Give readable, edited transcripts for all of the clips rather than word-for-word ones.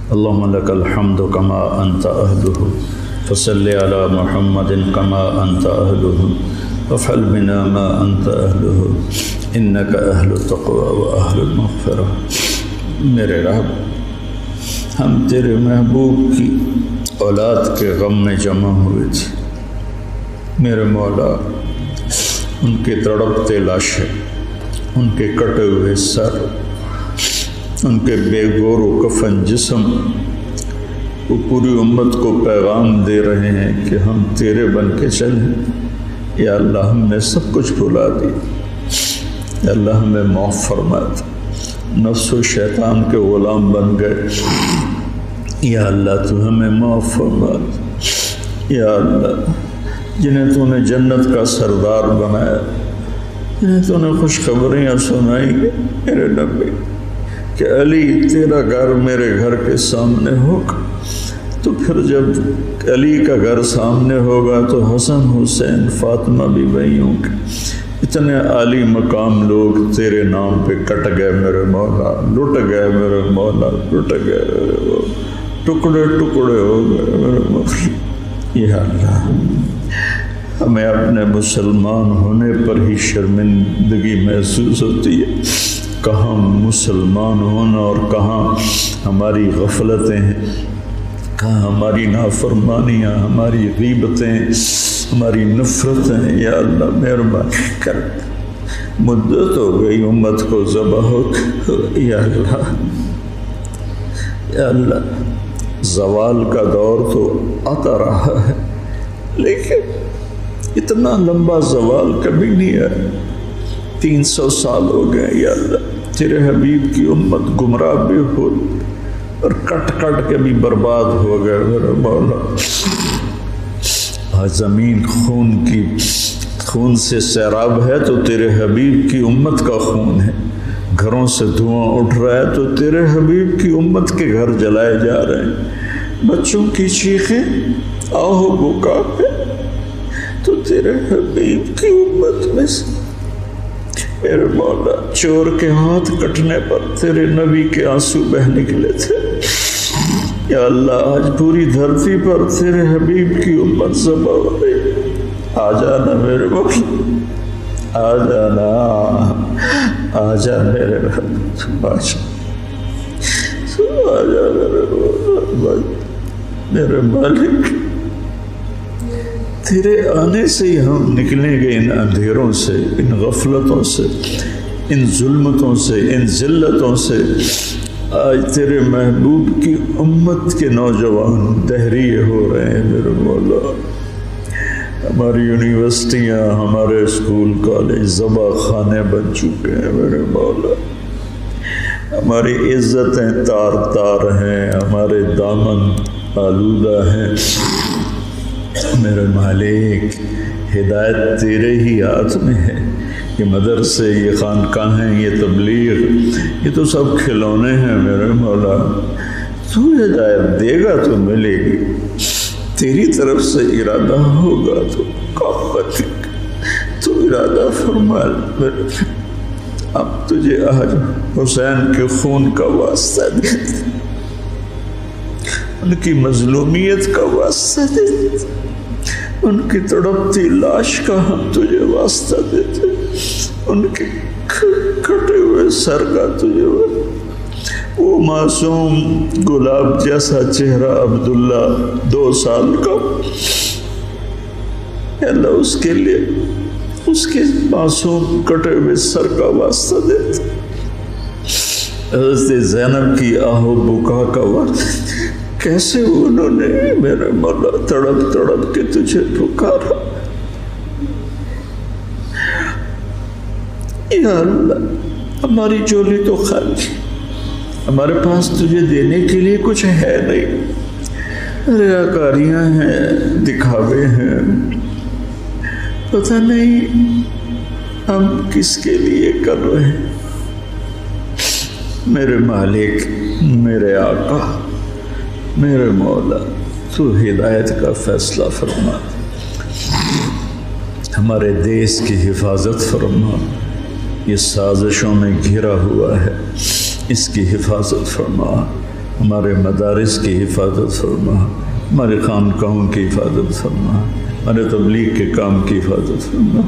اللهم لك الحمد كما أنت أهله فصل على محمد كما أنت أهله وافعل بنا ما أنت أهله إنك أهل التقوى وأهل المغفرة۔ میرے رب، ہم تیرے محبوب کی اولاد کے غم میں جمع ہوئے تھے۔ میرے مولا، ان کے تڑپتے لاشیں، ان کے کٹے ہوئے سر، ان کے بے گور و کفن جسم، وہ پوری امت کو پیغام دے رہے ہیں کہ ہم تیرے بن کے چلیں۔ یا اللہ، ہم نے سب کچھ بھلا دی۔ یا اللہ، ہمیں معاف فرما دے۔ نفس و شیطان کے غلام بن گئے۔ یا اللہ، تو ہمیں معاف فرما دے۔ یا اللہ، جنہیں تو نے جنت کا سردار بنایا، جنہیں تو نے خوشخبریاں سنائی میرے نبی کہ علی تیرا گھر میرے گھر کے سامنے ہوگا، تو پھر جب علی کا گھر سامنے ہوگا تو حسن حسین فاطمہ بھی وہیں ہوں گے۔ اتنے عالی مقام لوگ تیرے نام پہ کٹ گئے میرے مولا، لٹ گئے میرے مولا، لٹ گئے میرے مولا، ٹکڑے ٹکڑے ہو گئے میرے مولا۔ یا اللہ، ہمیں اپنے مسلمان ہونے پر ہی شرمندگی محسوس ہوتی ہے۔ کہاں مسلمان ہونا اور کہاں ہماری غفلتیں ہیں، کہاں ہماری نافرمانیاں، ہماری غیبتیں، ہماری نفرتیں۔ یا اللہ مہربانی کر، مدت ہو گئی امت کو ذبح ہو۔ یا اللہ، یا اللہ، زوال کا دور تو آتا رہا ہے، لیکن اتنا لمبا زوال کبھی نہیں ہے۔ 300 سال ہو گئے۔ یا اللہ، تیرے حبیب کی امت گمراہ بھی ہو اور کٹ کٹ کے بھی برباد ہو گئے میرے مولا۔ آج زمین خون سے سیراب ہے تو تیرے حبیب کی امت کا خون ہے۔ گھروں سے دھواں اٹھ رہا ہے تو تیرے حبیب کی امت کے گھر جلائے جا رہے ہیں۔ بچوں کی چیخیں آہو بکا ہے تو تیرے حبیب کی امت میں سے میرے مولا، چور کے ہاتھ کٹنے پر تیرے نبی کے آنسو بہہ نکلے تھے۔ یا اللہ، آج پوری دھرتی پر تیرے حبیب کی امت ذبح ہو رہی۔ آ جانا میرے مولا، آ جانا، آ جا میرے رب، آ جا میرے مولا، میرے مالک۔ تیرے آنے سے ہی ہم نکلیں گے ان اندھیروں سے، ان غفلتوں سے، ان ظلمتوں سے، ان ذلتوں سے۔ آج تیرے محبوب کی امت کے نوجوان دہریے ہو رہے ہیں میرے مولا۔ ہماری یونیورسٹیاں، ہمارے اسکول کالج ذبح خانے بن چکے ہیں میرے مولا۔ ہماری عزتیں تار تار ہیں، ہمارے دامن آلودہ ہیں میرے مالک۔ ہدایت تیرے ہی ہاتھ میں ہے۔ یہ مدرسے، یہ خانقاہیں، یہ تبلیغ، یہ تو سب کھلونے ہیں میرے مولا۔ تو ہدایت دے گا تو ملے گی، تیری طرف سے ارادہ ہوگا تو قوت، تو ارادہ فرما میرے۔ اب تجھے آج حسین کے خون کا واسطہ دیتے، ان کی مظلومیت کا واسطہ دیتے، ان کی تڑپتی لاش کا ہم تجھے واسطہ دیتے، ان کے کٹے ہوئے سر کا تجھے۔ وہ معصوم گلاب جیسا چہرہ عبداللہ 2 سال کا، اللہ اس کے لیے، اس کے معصوم کٹے ہوئے سر کا واسطہ دیتے۔ حضرت زینب کی آہو بکا کا واسطہ، کیسے انہوں نے میرے مولا تڑپ تڑپ کے تجھے پکارا۔ یا اللہ، ہماری جولی تو خالی، ہمارے پاس تجھے دینے کے لیے کچھ ہے نہیں۔ ریاکاریاں ہیں، دکھاوے ہیں، پتہ نہیں ہم کس کے لیے کر رہے ہیں۔ میرے مالک، میرے آقا، میرے مولا، تو ہدایت کا فیصلہ فرما، ہمارے دیس کی حفاظت فرما۔ یہ سازشوں میں گھرا ہوا ہے، اس کی حفاظت فرما۔ ہمارے مدارس کی حفاظت فرما، ہمارے خانقاہوں کی حفاظت فرما، ہمارے تبلیغ کے کام کی حفاظت فرما۔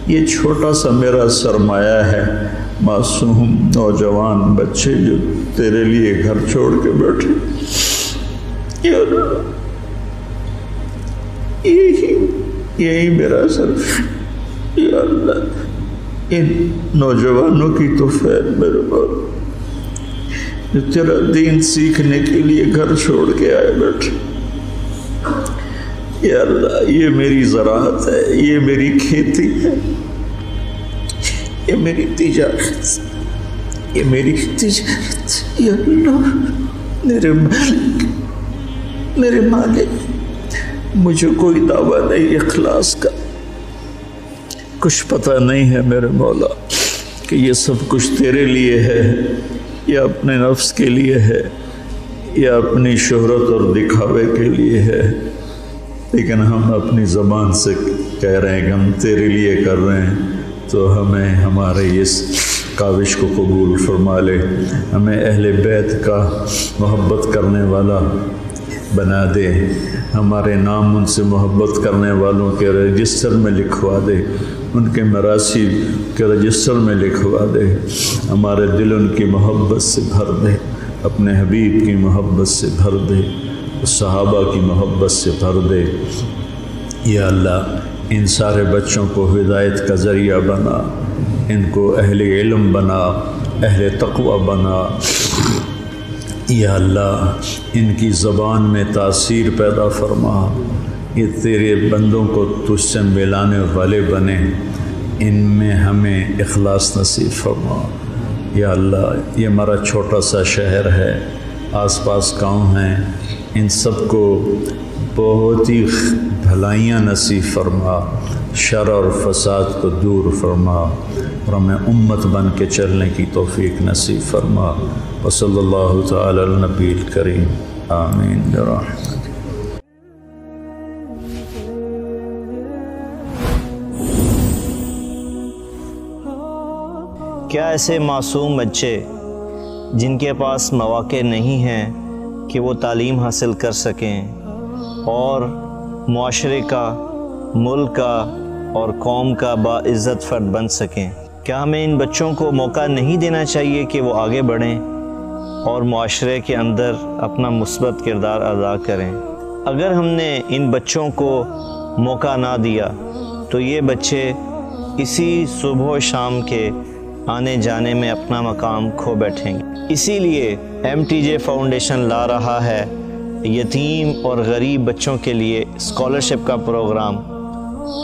یہ چھوٹا سا میرا سرمایہ ہے، معصوم نوجوان بچے جو تیرے لیے گھر چھوڑ کے بیٹھے، یا اللہ یہی میرا سر، یا اللہ ان نوجوانوں کی تو خیر میرے مولا جو تیرا دین سیکھنے کے لیے گھر چھوڑ کے آئے بیٹھے۔ یا اللہ یہ میری زراعت ہے، یہ میری کھیتی ہے، یہ میری تجارت، یہ میری تجارت، یا اللہ میرے مالک مجھے کوئی دعویٰ نہیں اخلاص کا، کچھ پتہ نہیں ہے میرے مولا کہ یہ سب کچھ تیرے لیے ہے یا اپنے نفس کے لیے ہے یا اپنی شہرت اور دکھاوے کے لیے ہے، لیکن ہم اپنی زبان سے کہہ رہے ہیں کہ ہم تیرے لیے کر رہے ہیں، تو ہمیں ہمارے اس کاوش کو قبول فرما لے، ہمیں اہل بیت کا محبت کرنے والا بنا دے، ہمارے نام ان سے محبت کرنے والوں کے رجسٹر میں لکھوا دے، ان کے مراثی کے رجسٹر میں لکھوا دے، ہمارے دل ان کی محبت سے بھر دے، اپنے حبیب کی محبت سے بھر دے، صحابہ کی محبت سے بھر دے۔ یا اللہ ان سارے بچوں کو ہدایت کا ذریعہ بنا، ان کو اہل علم بنا، اہل تقوی بنا۔ یا اللہ ان کی زبان میں تاثیر پیدا فرما، یہ تیرے بندوں کو تجھ سے ملانے والے بنے، ان میں ہمیں اخلاص نصیب فرما۔ یا اللہ یہ ہمارا چھوٹا سا شہر ہے، آس پاس گاؤں ہیں، ان سب کو بہت ہی بھلائیاں نصیب فرما، شر اور فساد کو دور فرما، اور ہمیں امت بن کے چلنے کی توفیق نصیب فرما۔ وصلی اللہ تعالی علی النبی الکریم، آمین برحمتک۔ کیا ایسے معصوم بچے جن کے پاس مواقع نہیں ہیں کہ وہ تعلیم حاصل کر سکیں اور معاشرے کا، ملک کا اور قوم کا باعزت فرد بن سکیں، کیا ہمیں ان بچوں کو موقع نہیں دینا چاہیے کہ وہ آگے بڑھیں اور معاشرے کے اندر اپنا مثبت کردار ادا کریں؟ اگر ہم نے ان بچوں کو موقع نہ دیا تو یہ بچے اسی صبح و شام کے آنے جانے میں اپنا مقام کھو بیٹھیں گے۔ اسی لیے MTJ فاؤنڈیشن لا رہا ہے یتیم اور غریب بچوں کے لیے اسکالرشپ کا پروگرام۔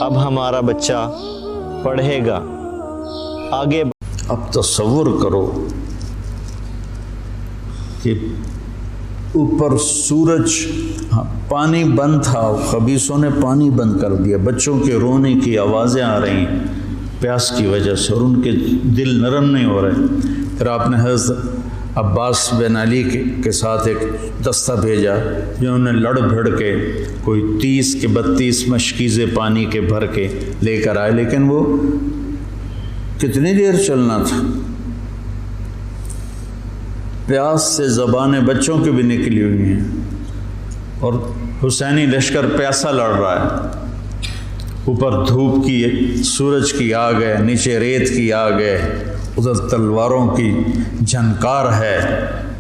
اب ہمارا بچہ پڑھے گا، آگے اب تصور کرو کہ اوپر سورج، پانی بند تھا، خبیثوں نے پانی بند کر دیا، بچوں کے رونے کی آوازیں آ رہی ہیں پیاس کی وجہ سے، اور ان کے دل نرم نہیں ہو رہے۔ پھر آپ نے حضرت عباس بن علی کے ساتھ ایک دستہ بھیجا جنہوں نے لڑ بھڑ کے کوئی 30 کے 32 مشکیزیں پانی کے بھر کے لے کر آئے، لیکن وہ کتنی دیر چلنا تھا، پیاس سے زبانیں بچوں کی بھی نکلی ہوئی ہیں، اور حسینی لشکر پیاسا لڑ رہا ہے، اوپر دھوپ کی، سورج کی آگ ہے، نیچے ریت کی آگ ہے، ادھر تلواروں کی جھنکار ہے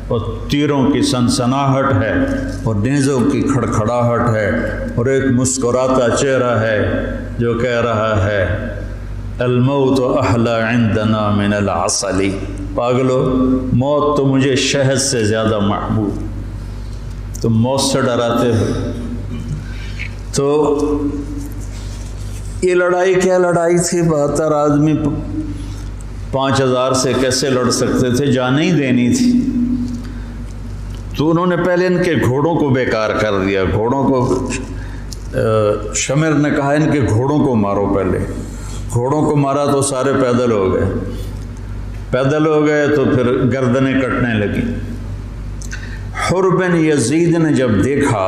اور تیروں کی سنسناہٹ ہے اور نیزوں کی کھڑکھڑاہٹ ہے، اور ایک مسکراتا چہرہ ہے جو کہہ رہا ہے الموت احلی عندنا من العسل، پاگلو موت تو مجھے شہد سے زیادہ محبوب، تم موت سے ڈراتے ہو۔ تو یہ لڑائی کیا لڑائی تھی؟ 72 آدمی 5000 سے کیسے لڑ سکتے تھے؟ جان ہی دینی تھی۔ تو انہوں نے پہلے ان کے گھوڑوں کو بیکار کر دیا، گھوڑوں کو، شمر نے کہا ان کے گھوڑوں کو مارو، پہلے گھوڑوں کو مارا تو سارے پیدل ہو گئے، پیدل ہو گئے تو پھر گردنیں کٹنے لگی۔ حر بن یزید نے جب دیکھا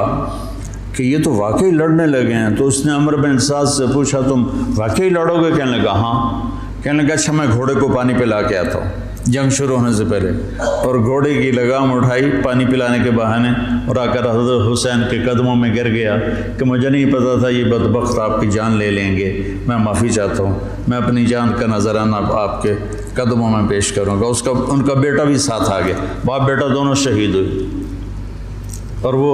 کہ یہ تو واقعی لڑنے لگے ہیں تو اس نے عمر بن سعد سے پوچھا تم واقعی لڑو گے؟ کہنے لگا ہاں۔ کہنے لگا اچھا میں گھوڑے کو پانی پلا کے آتا ہوں۔ جنگ شروع ہونے سے پہلے، اور گھوڑے کی لگام اٹھائی پانی پلانے کے بہانے، اور آ کر حضرت حسین کے قدموں میں گر گیا کہ مجھے نہیں پتا تھا یہ بدبخت آپ کی جان لے لیں گے، میں معافی چاہتا ہوں، میں اپنی جان کا نذرانہ آپ کے قدموں میں پیش کروں گا۔ ان کا بیٹا بھی ساتھ آ گیا، باپ بیٹا دونوں شہید ہوئے، اور وہ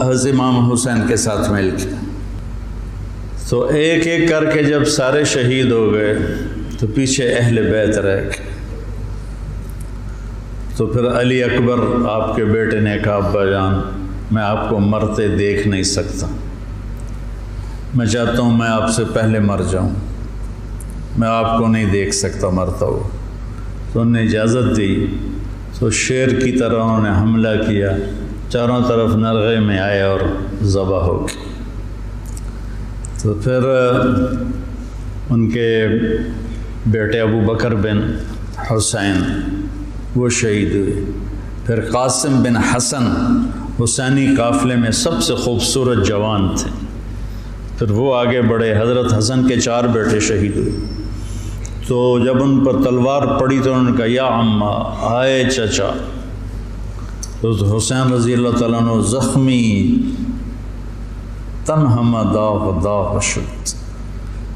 حضرت امام حسین کے ساتھ مل کے۔ تو ایک ایک کر کے جب سارے شہید ہو گئے تو پیچھے اہل بیت رہ گئے۔ تو پھر علی اکبر آپ کے بیٹے نے کہا ابا جان میں آپ کو مرتے دیکھ نہیں سکتا، میں چاہتا ہوں میں آپ سے پہلے مر جاؤں، میں آپ کو نہیں دیکھ سکتا مرتا ہو۔ تو انہوں نے اجازت دی، تو شیر کی طرح انہوں نے حملہ کیا، چاروں طرف نرغے میں آئے اور ذبح ہو گئے۔ تو پھر ان کے بیٹے ابو بکر بن حسین وہ شہید ہوئے۔ پھر قاسم بن حسن حسینی قافلے میں سب سے خوبصورت جوان تھے، پھر وہ آگے بڑھے، حضرت حسن کے 4 بیٹے شہید ہوئے۔ تو جب ان پر تلوار پڑی تو انہوں نے کہا یا عمّا، آئے چچا۔ تو حسین رضی اللہ تعالیٰ عنہ زخمی تنہم داغ داغ شد،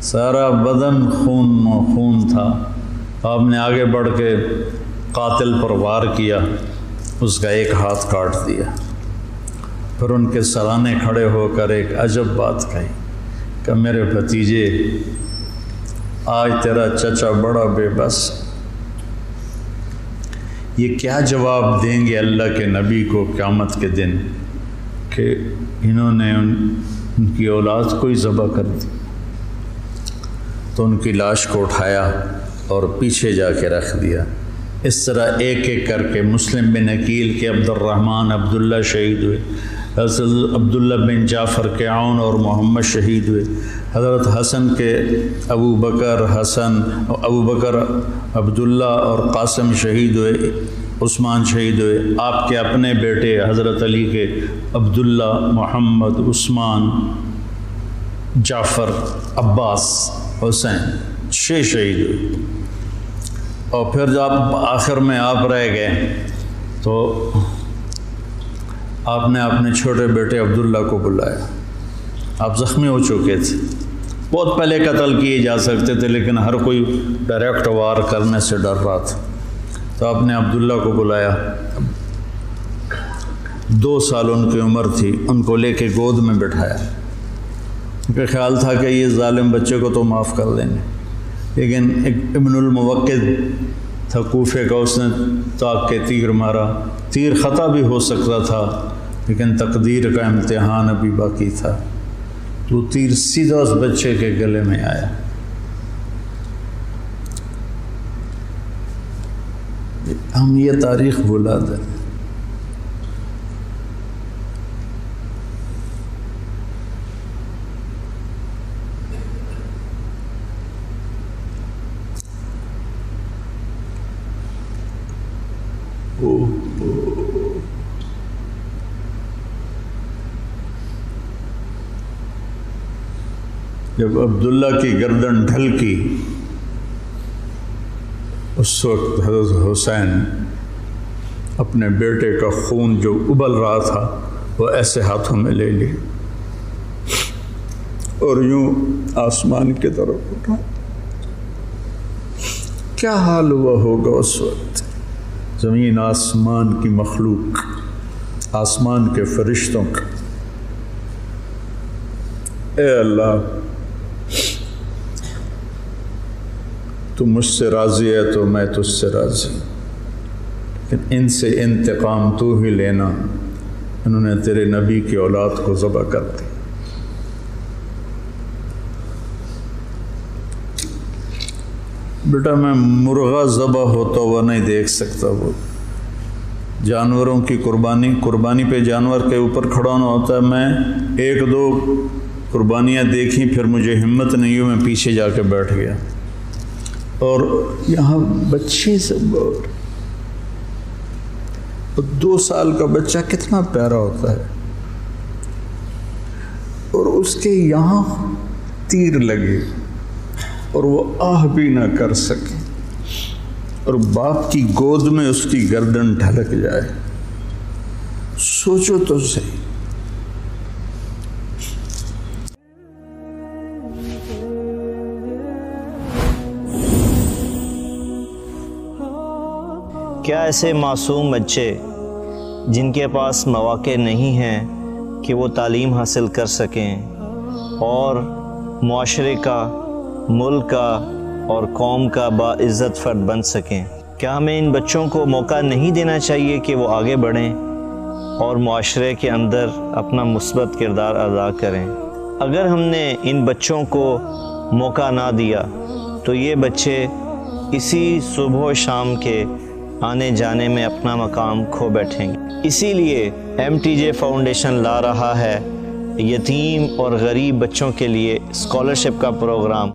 سارا بدن خون و خون تھا۔ آپ نے آگے بڑھ کے قاتل پر وار کیا، اس کا ایک ہاتھ کاٹ دیا۔ پھر ان کے سرانے کھڑے ہو کر ایک عجب بات کہی کہ میرے بھتیجے آج تیرا چچا بڑا بے بس، یہ کیا جواب دیں گے اللہ کے نبی کو قیامت کے دن کہ انہوں نے ان کی اولاد کو ہی ذبح کر دی۔ تو ان کی لاش کو اٹھایا اور پیچھے جا کے رکھ دیا۔ اس طرح ایک ایک کر کے مسلم بن عقیل کے عبد الرحمن عبداللہ شہید ہوئے، حضرت عبداللہ بن جعفر کے عون اور محمد شہید ہوئے، حضرت حسن کے ابو بکر عبداللہ اور قاسم شہید ہوئے، عثمان شہید ہوئے، آپ کے اپنے بیٹے حضرت علی کے عبداللہ، محمد، عثمان، جعفر، عباس، حسین 6 شہید ہوئے۔ اور پھر جب آخر میں آپ رہ گئے تو آپ نے اپنے چھوٹے بیٹے عبداللہ کو بلایا۔ آپ زخمی ہو چکے تھے، بہت پہلے قتل کیے جا سکتے تھے لیکن ہر کوئی ڈائریکٹ وار کرنے سے ڈر رہا تھا۔ تو آپ نے عبداللہ کو بلایا، 2 سال ان کی عمر تھی، ان کو لے کے گود میں بٹھایا۔ ان کا خیال تھا کہ یہ ظالم بچے کو تو معاف کر دیں گے، لیکن ایک ابن الموقد تھا کوفے کا، اس نے طاق کے تیر مارا، تیر خطا بھی ہو سکتا تھا لیکن تقدیر کا امتحان ابھی باقی تھا، تو تیر سیدھا اس بچے کے گلے میں آیا۔ ہم یہ تاریخ بھلا دیں۔ جب عبداللہ کی گردن ڈھلکی اس وقت حضرت حسین اپنے بیٹے کا خون جو ابل رہا تھا وہ ایسے ہاتھوں میں لے لی اور یوں آسمان کی طرف اٹھا۔ کیا حال ہوا ہوگا اس وقت زمین آسمان کی مخلوق، آسمان کے فرشتوں کا۔ اے اللہ، تو مجھ سے راضی ہے تو میں تجھ سے راضی، لیکن ان سے انتقام تو ہی لینا، انہوں نے تیرے نبی کی اولاد کو ذبح کر دی۔ بیٹا میں مرغہ ذبح ہوتا ہوا نہیں دیکھ سکتا، وہ جانوروں کی قربانی پہ جانور کے اوپر کھڑا ہونا ہوتا ہے۔ میں 1-2 قربانیاں دیکھیں پھر مجھے ہمت نہیں ہوئی، میں پیچھے جا کے بیٹھ گیا۔ اور یہاں بچے سے 2 سال کا بچہ کتنا پیارا ہوتا ہے، اور اس کے یہاں تیر لگے اور وہ آہ بھی نہ کر سکے، اور باپ کی گود میں اس کی گردن ڈھلک جائے. سوچو تو صحیح. کیا ایسے معصوم بچے جن کے پاس مواقع نہیں ہیں کہ وہ تعلیم حاصل کر سکیں اور معاشرے کا، ملک کا اور قوم کا باعزت فرد بن سکیں، کیا ہمیں ان بچوں کو موقع نہیں دینا چاہیے کہ وہ آگے بڑھیں اور معاشرے کے اندر اپنا مثبت کردار ادا کریں؟ اگر ہم نے ان بچوں کو موقع نہ دیا تو یہ بچے اسی صبح و شام کے آنے جانے میں اپنا مقام کھو بیٹھیں گے. اسی لیے MTJ فاؤنڈیشن لا رہا ہے یتیم اور غریب بچوں کے لیے اسکالرشپ کا پروگرام.